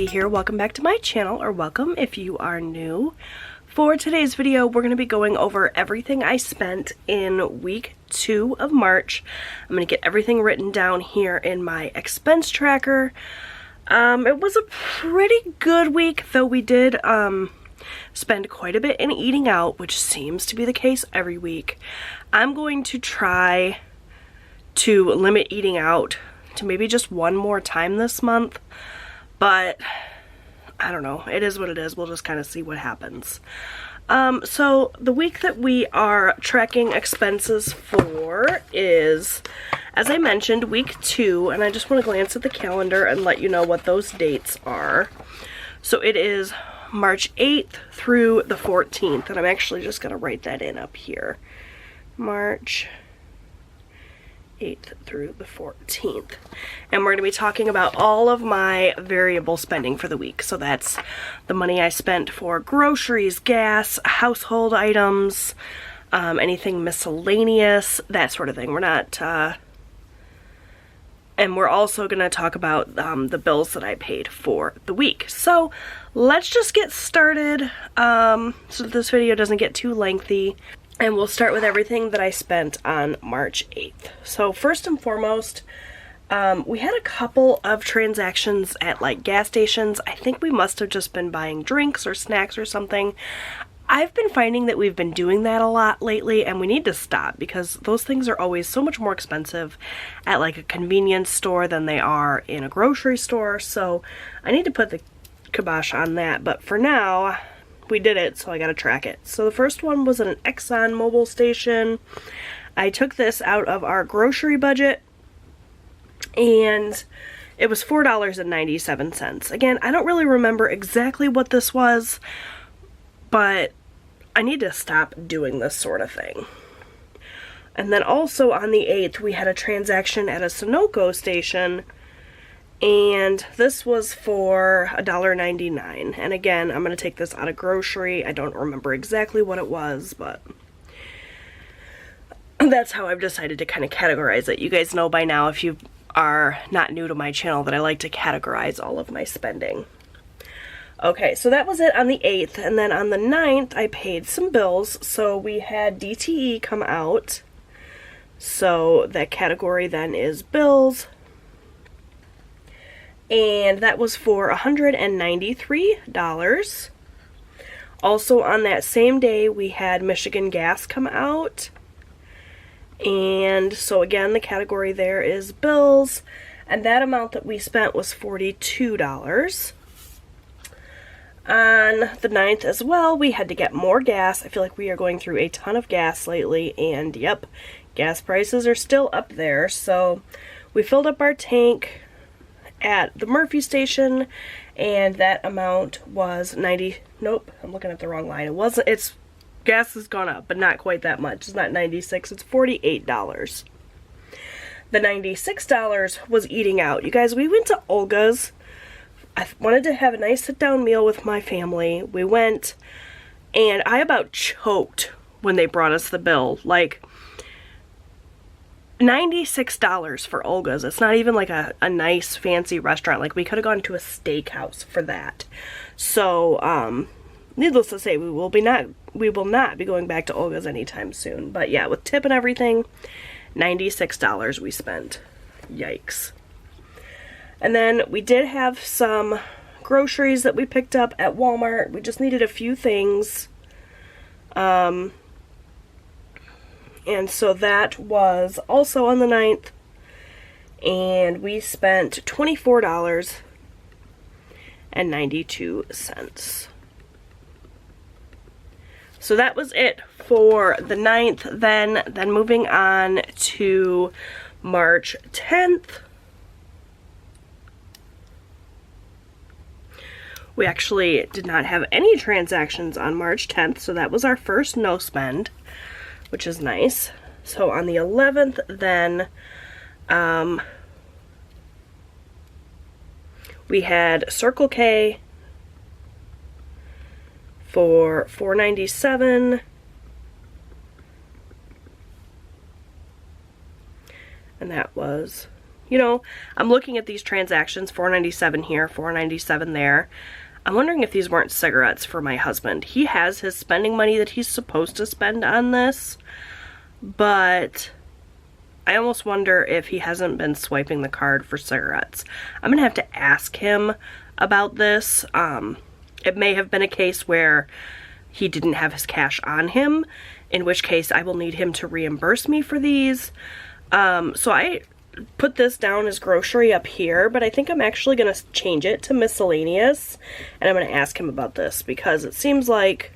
Katie here. Welcome back to my channel, or welcome if you are new. For today's video, we're going to be going over everything I spent in week 2 of March. I'm going to get everything written down here in my expense tracker. It was a pretty good week, though we did spend quite a bit in eating out, which seems to be the case every week. I'm going to try to limit eating out to maybe just one more time this month, but I don't know, it is what it is. We'll just kind of see what happens. So the week that we are tracking expenses for is, as I mentioned, week 2, and I just want to glance at the calendar and let you know what those dates are. So it is March 8th through the 14th, and I'm actually just going to write that in up here. March 8th through the 14th. And we're going to be talking about all of my variable spending for the week. So that's the money I spent for groceries, gas, household items, anything miscellaneous, that sort of thing. We're not, and we're also going to talk about the bills that I paid for the week. So let's just get started so that this video doesn't get too lengthy. And we'll start with everything that I spent on March 8th. So first and foremost, we had a couple of transactions at like gas stations. I think we must have just been buying drinks or snacks or something. I've been finding that we've been doing that a lot lately, and we need to stop because those things are always so much more expensive at like a convenience store than they are in a grocery store. So I need to put the kibosh on that. But for now, we did it, so I gotta track it. So the first one was at an Exxon Mobil station. I took this out of our grocery budget, and it was $4.97. Again, I don't really remember exactly what this was, but I need to stop doing this sort of thing. And then also on the 8th, we had a transaction at a Sunoco station, and this was for $1.99. And again, I'm going to take this out of grocery. I don't remember exactly what it was, but that's how I've decided to kind of categorize it. You guys know by now, if you are not new to my channel, that I like to categorize all of my spending. Okay, so that was it on the 8th. And then on the 9th, I paid some bills. So we had DTE come out. So that category then is bills. And that was for $193. Also on that same day, we had Michigan Gas come out. And so again, the category there is bills. And that amount that we spent was $42. On the 9th as well, we had to get more gas. I feel like we are going through a ton of gas lately. And yep, gas prices are still up there. So we filled up our tank at the Murphy station, and that amount was nope, I'm looking at the wrong line. It's gas has gone up, but not quite that much. It's not 96, it's $48. The $96 was eating out. You guys, we went to Olga's. I wanted to have a nice sit-down meal with my family. We went, and I about choked when they brought us the bill. Like, $96 for Olga's. It's not even like a nice fancy restaurant. Like, we could have gone to a steakhouse for that. So, needless to say, we will not be going back to Olga's anytime soon. But yeah, with tip and everything, $96 we spent. Yikes. And then we did have some groceries that we picked up at Walmart. We just needed a few things. And so that was also on the 9th, and we spent $24.92. So that was it for the 9th. Then moving on to March 10th. We actually did not have any transactions on March 10th, so that was our first no spend, which is nice. So on the 11th, then, we had Circle K for $4.97. And that was you know, I'm looking at these transactions, $4.97 here, $4.97 there. I'm wondering if these weren't cigarettes for my husband. He has his spending money that he's supposed to spend on this, but I almost wonder if he hasn't been swiping the card for cigarettes. I'm gonna have to ask him about this. It may have been a case where he didn't have his cash on him, in which case I will need him to reimburse me for these. So I put this down as grocery up here, but I think I'm actually going to change it to miscellaneous, and I'm going to ask him about this because it seems like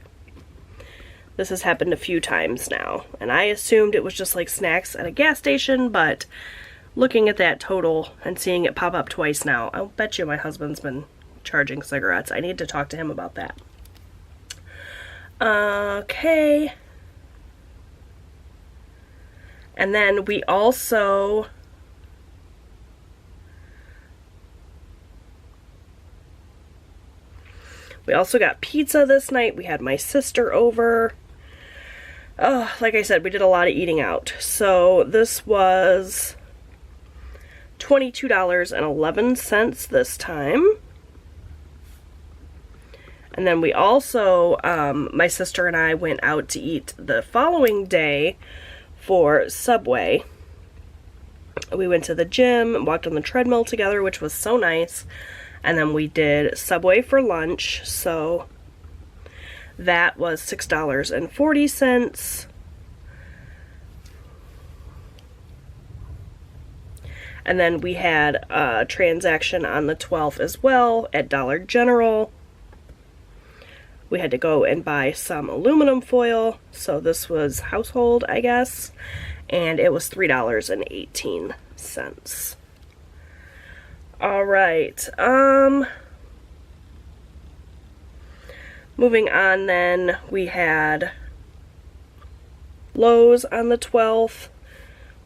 this has happened a few times now, and I assumed it was just like snacks at a gas station, but looking at that total and seeing it pop up twice now, I'll bet you my husband's been charging cigarettes. I need to talk to him about that. Okay. And then we also got pizza this night. We had my sister over. Oh, like I said, we did a lot of eating out. So this was $22.11 this time. And then we also, my sister and I went out to eat the following day for Subway. We went to the gym, walked on the treadmill together, which was so nice. And then we did Subway for lunch, so that was $6.40. And then we had a transaction on the 12th as well at Dollar General. We had to go and buy some aluminum foil, so this was household, I guess, and it was $3.18. All right, moving on then, we had Lowe's on the 12th.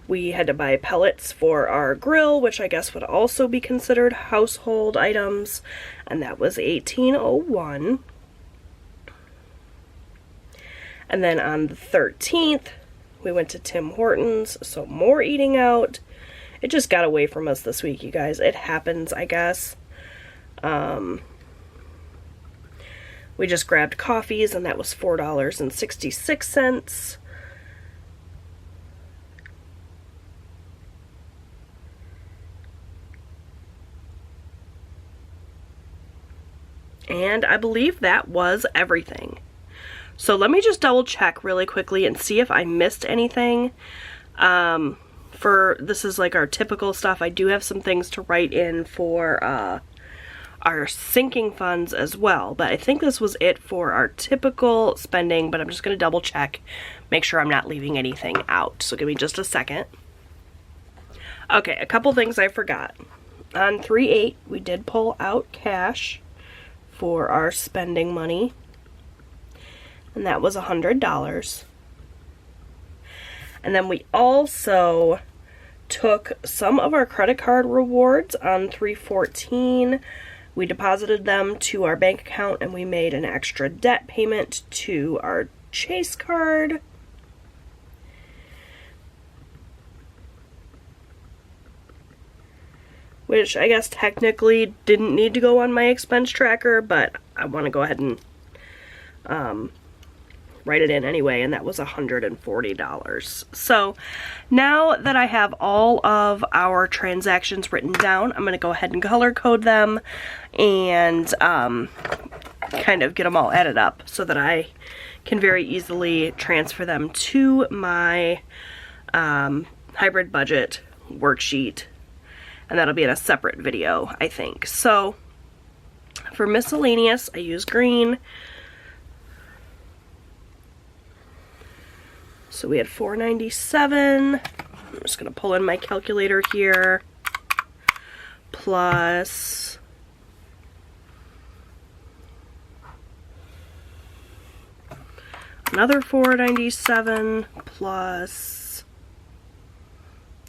We had to buy pellets for our grill, which I guess would also be considered household items, and that was $18.01. And then on the 13th, we went to Tim Hortons, so more eating out. It just got away from us this week, you guys. It happens, I guess. We just grabbed coffees, and that was $4.66. And I believe that was everything. So let me just double check really quickly and see if I missed anything. This is like our typical stuff. I do have some things to write in for our sinking funds as well, but I think this was it for our typical spending, but I'm just going to double check, make sure I'm not leaving anything out. So give me just a second. Okay, a couple things I forgot. On 3/8, we did pull out cash for our spending money, and that was $100. And then we also took some of our credit card rewards on 3/14. We deposited them to our bank account, and we made an extra debt payment to our Chase card. Which I guess technically didn't need to go on my expense tracker, but I want to go ahead and write it in anyway, and that was $140. So now that I have all of our transactions written down, I'm going to go ahead and color code them and kind of get them all added up so that I can very easily transfer them to my hybrid budget worksheet, and that'll be in a separate video, I think. So for miscellaneous, I use green. So we had $4.97. I'm just going to pull in my calculator here. Plus another $4.97 plus,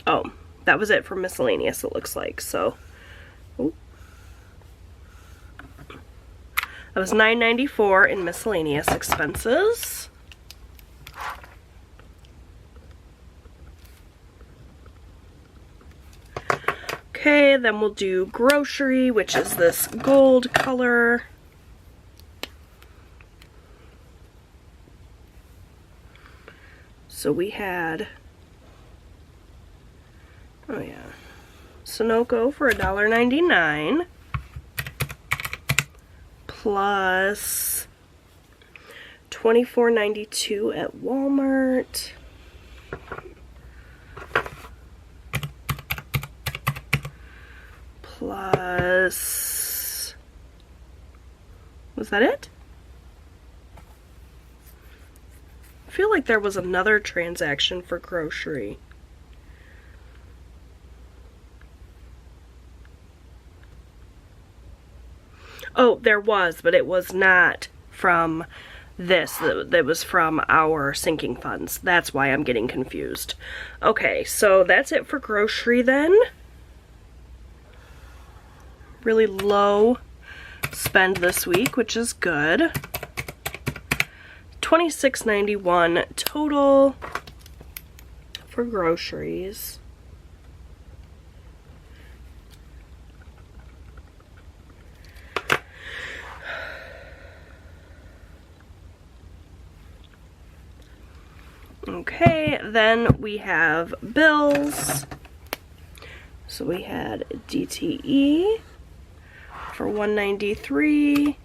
oh, that was it for miscellaneous, it looks like. So that was $9.94 in miscellaneous expenses. Okay, then we'll do grocery, which is this gold color. So we had, oh yeah, Sunoco for $1.99 plus $24.92 at Walmart. Plus, was that it? I feel like there was another transaction for grocery. Oh, there was, but it was not from this. That was from our sinking funds. That's why I'm getting confused. Okay, so that's it for grocery then. Really low spend this week, which is good. $26.91 total for groceries. Okay, then we have bills. So we had DTE for $1.93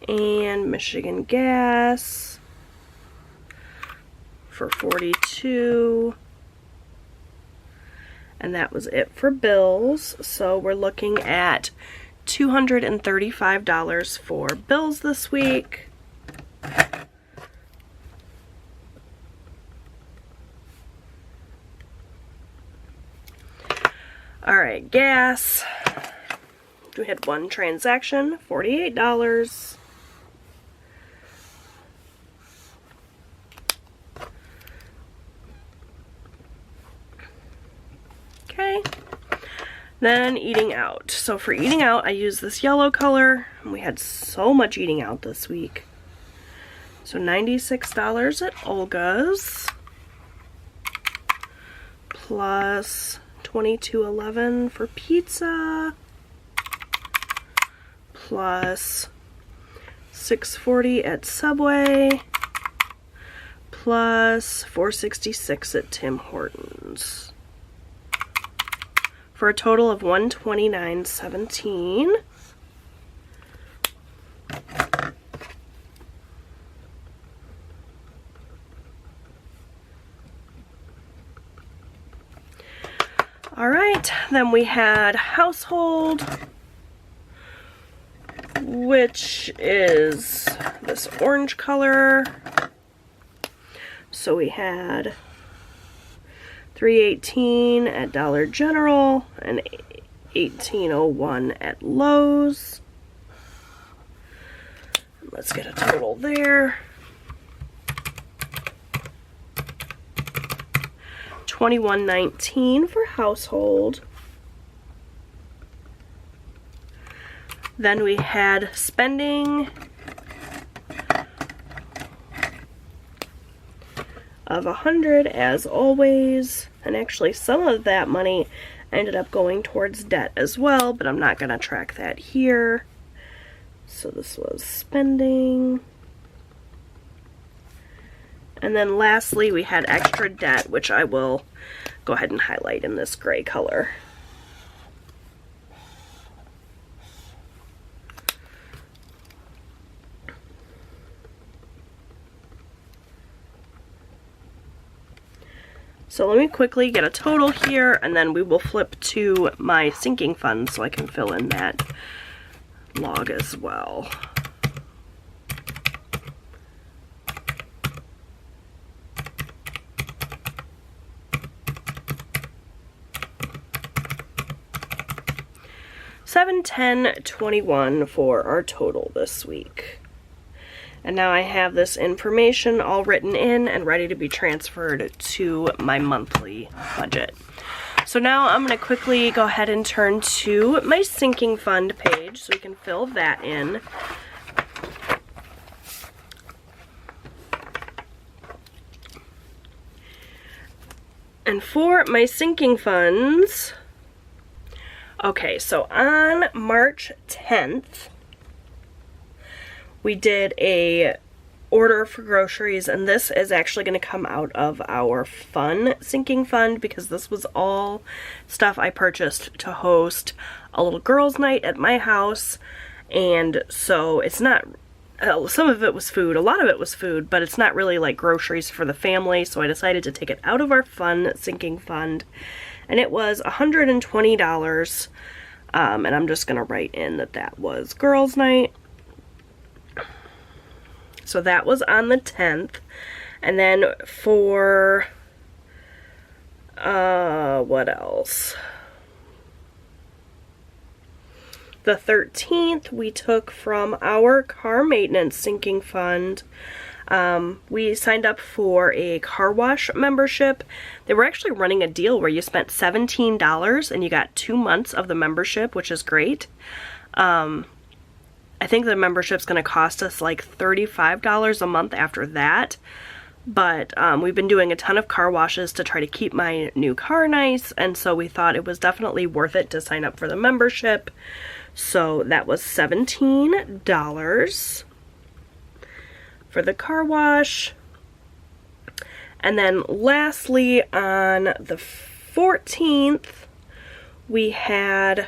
and Michigan Gas for $42, and that was it for bills. So we're looking at $235 for bills this week. All right, gas. We had one transaction, $48. Okay. Then eating out. So for eating out, I use this yellow color, and we had so much eating out this week. So $96 at Olga's plus $22.11 for pizza plus $6.40 at Subway plus $4.66 at Tim Hortons for a total of $129.17. All right, then we had household, which is this orange color. So we had $3.18 at Dollar General and $18.01 at Lowe's. Let's get a total there. $21.19 for household. Then we had spending of $100 as always, and actually some of that money ended up going towards debt as well, but I'm not going to track that here. So this was spending. And then lastly, we had extra debt, which I will go ahead and highlight in this gray color. So let me quickly get a total here, and then we will flip to my sinking fund so I can fill in that log as well. $710.21 for our total this week. And now I have this information all written in and ready to be transferred to my monthly budget. So now I'm going to quickly go ahead and turn to my sinking fund page so we can fill that in. And for my sinking funds, okay, so on March 10th, we did a order for groceries, and this is actually going to come out of our fun sinking fund because this was all stuff I purchased to host a little girls' night at my house. And so it's not, some of it was food, a lot of it was food, but it's not really like groceries for the family, so I decided to take it out of our fun sinking fund, and it was $120, and I'm just going to write in that that was girls' night. So that was on the 10th, and then for, what else? The 13th, we took from our car maintenance sinking fund. We signed up for a car wash membership. They were actually running a deal where you spent $17 and you got 2 months of the membership, which is great. I think the membership's going to cost us like $35 a month after that. But we've been doing a ton of car washes to try to keep my new car nice, and so we thought it was definitely worth it to sign up for the membership. So that was $17 for the car wash. And then lastly, on the 14th, we had,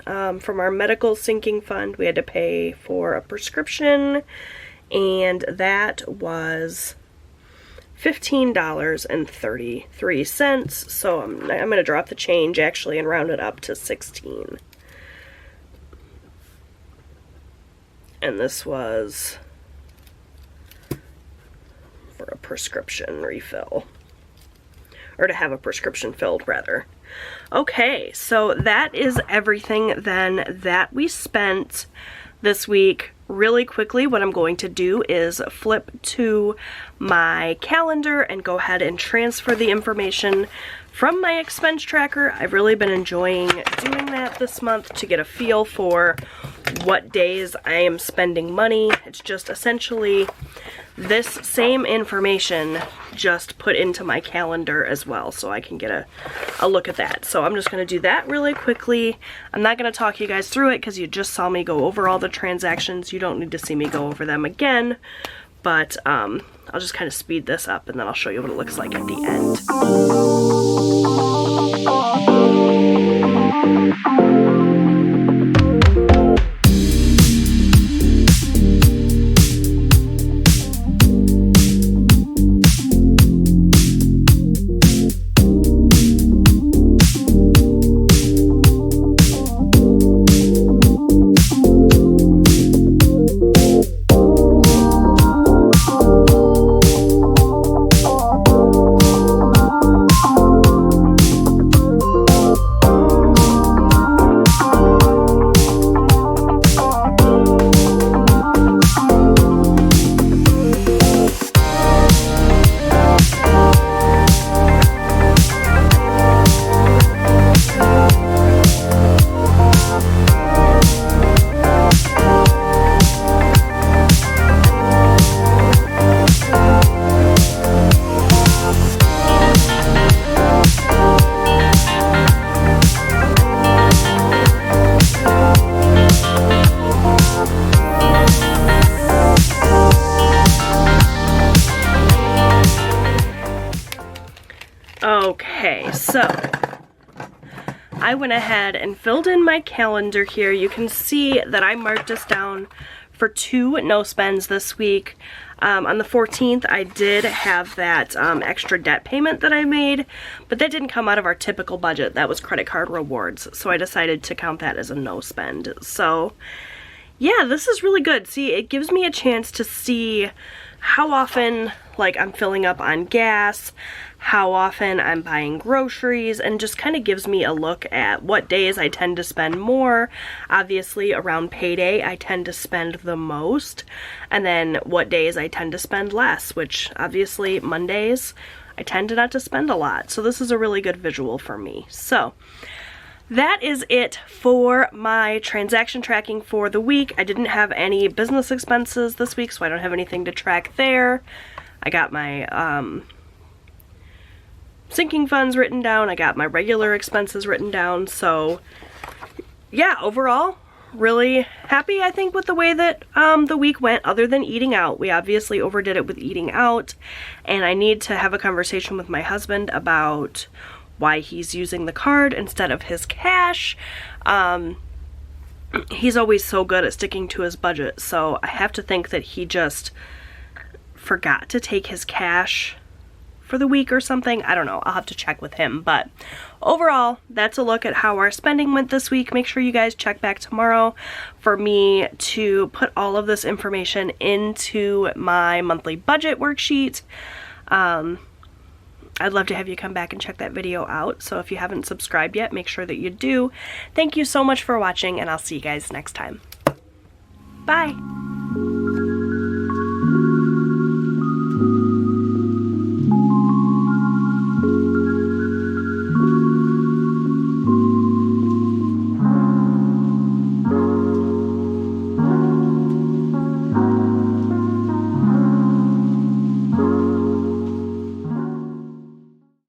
from our medical sinking fund, we had to pay for a prescription, and that was $15.33. So I'm going to drop the change actually and round it up to 16. And this was for a prescription refill, or to have a prescription filled rather. Okay, so that is everything then that we spent this week. Really quickly, what I'm going to do is flip to my calendar and go ahead and transfer the information from my expense tracker. I've really been enjoying doing that this month to get a feel for what days I am spending money. It's just essentially this same information just put into my calendar as well, so I can get a look at that. So I'm just going to do that really quickly. I'm not going to talk you guys through it because you just saw me go over all the transactions. You don't need to see me go over them again, but I'll just kind of speed this up and then I'll show you what it looks like at the end. Okay, so I went ahead and filled in my calendar here. You can see that I marked us down for 2 no spends this week. On the 14th, I did have that extra debt payment that I made, but that didn't come out of our typical budget. That was credit card rewards, so I decided to count that as a no spend. So yeah, this is really good. See, it gives me a chance to see how often, like, I'm filling up on gas, how often I'm buying groceries, and just kind of gives me a look at what days I tend to spend more. Obviously, around payday, I tend to spend the most, and then what days I tend to spend less, which obviously Mondays, I tend to not to spend a lot. So this is a really good visual for me. So that is it for my transaction tracking for the week. I didn't have any business expenses this week, so I don't have anything to track there. I got my sinking funds written down. I got my regular expenses written down. So yeah, overall, really happy, I think, with the way that the week went, other than eating out. We obviously overdid it with eating out, and I need to have a conversation with my husband about why he's using the card instead of his cash. He's always so good at sticking to his budget, so I have to think that he just forgot to take his cash for the week or something. I don't know. I'll have to check with him. But overall, that's a look at how our spending went this week. Make sure you guys check back tomorrow for me to put all of this information into my monthly budget worksheet. I'd love to have you come back and check that video out. So if you haven't subscribed yet, make sure that you do. Thank you so much for watching, and I'll see you guys next time. Bye!